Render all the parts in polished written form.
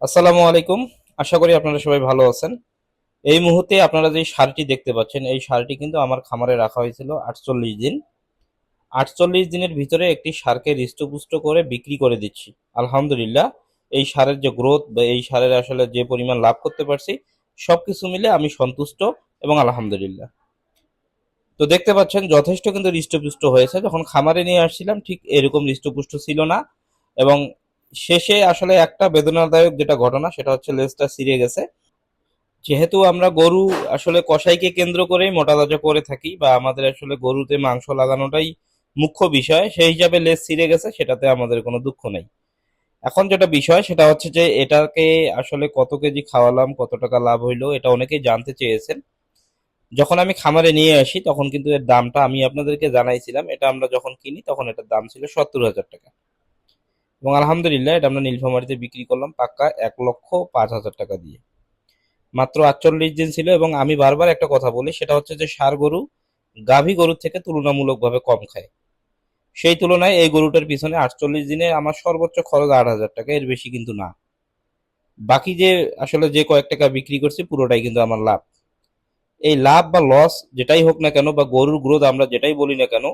আসসালামু আলাইকুম। আশা করি আপনারা সবাই ভালো আছেন। এই মুহূর্তে আপনারা যে ষাঁড়টি দেখতে পাচ্ছেন, এই ষাঁড়টি কিন্তু আমার খামারে রাখা হয়েছিল ৪৮ দিন। ৪৮ দিনের ভিতরে একটি ষাঁড়কে হৃষ্টপুষ্ট করে বিক্রি করে দিচ্ছি। আলহামদুলিল্লাহ, এই ষাঁড়ের যে গ্রোথ বা এই ষাঁড়ের আসলে যে পরিমাণ লাভ করতে পারছি, সবকিছু মিলে আমি সন্তুষ্ট এবং আলহামদুলিল্লাহ। তো দেখতে পাচ্ছেন যথেষ্ট কিন্তু হৃষ্টপুষ্ট হয়েছে। যখন খামারে নিয়ে আসছিলাম ঠিক এরকম হৃষ্টপুষ্ট ছিল না, এবং শেষে আসলে একটা বেদনাদায়ক যেটা ঘটনা সেটা হচ্ছে লেজটা ছিঁড়ে গেছে। যেহেতু আমরা গরু আসলে কসাইকে কেন্দ্র করেই মোটা তাজা করে থাকি, বা আমাদের আসলে গরুতে মাংস লাগানোটাই মুখ্য বিষয়, সেই হিসাবে লেজ ছিঁড়ে গেছে, সেটাতে আমাদের কোনো দুঃখ নেই। এখন যেটা বিষয় সেটা হচ্ছে যে এটাকে আসলে কত কেজি খাওয়ালাম, কত টাকা লাভ হইলো, এটা অনেকেই জানতে চেয়েছেন। যখন আমি খামারে নিয়ে আসি তখন কিন্তু এর দামটা আমি আপনাদেরকে জানাইছিলাম। এটা আমরা যখন কিনি তখন এটার দাম ছিল ৭০,০০০ টাকা, এবং আলহামদুলিল্লাহ এটা আমরা নীলফামারীতে বিক্রি করলাম পাক্কা ১,০৫,০০০ টাকা দিয়ে। মাত্র ৪৮ দিন ছিল, এবং আমি বারবার একটা কথা বলি, সেটা হচ্ছে যে ষাঁড় গরু গাভী গরুর থেকে তুলনামূলকভাবে কম খায়। সেই তুলনায় এই গরুটার পিছনে ৪৮ দিনে আমার সর্বোচ্চ খরচ ৮,০০০ টাকা, এর বেশি কিন্তু না। বাকি যে আসলে যে কয়েক টাকা বিক্রি করছি পুরোটাই কিন্তু আমার লাভ। এই লাভ বা লস যেটাই হোক না কেন, বা গরুর গ্রোথ আমরা যেটাই বলি না কেন,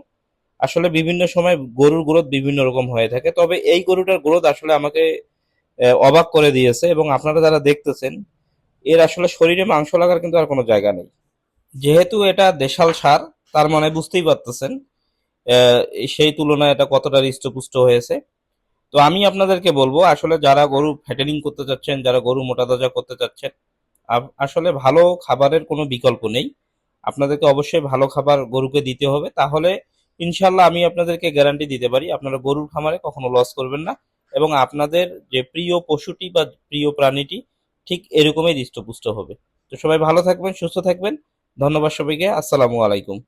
আসলে বিভিন্ন সময় গরুর গ্রোথ বিভিন্ন রকম হয়ে থাকে। তবে এই গরুটার গ্রোথ আসলে আমাকে অবাক করে দিয়েছে, এবং আপনারা যারা দেখতেছেন, এর আসলে শরীরে মাংস লাগার কিন্তু আর কোনো জায়গা নেই। যেহেতু এটা দেশাল সার, তার মানে বুঝতেই পারতেছেন আহ, সেই তুলনায় এটা কতটা হৃষ্টপুষ্ট হয়েছে। তো আমি আপনাদেরকে বলবো, আসলে যারা গরু ফ্যাটেনিং করতে চাচ্ছেন, যারা গরু মোটা তাজা করতে চাচ্ছেন, আসলে ভালো খাবারের কোনো বিকল্প নেই। আপনাদেরকে অবশ্যই ভালো খাবার গরুকে দিতে হবে, তাহলে ইনশাল্লাহ আমি আপনাদেরকে গ্যারান্টি দিতে পারি আপনারা গরুর খামারে কখনো লস করবেন না, এবং আপনাদের যে প্রিয় পশুটি বা প্রিয় প্রাণীটি ঠিক এরকমই হৃষ্টপুষ্ট হবে। তো সবাই ভালো থাকবেন, সুস্থ থাকবেন। ধন্যবাদ সবাইকে। আসসালামু আলাইকুম।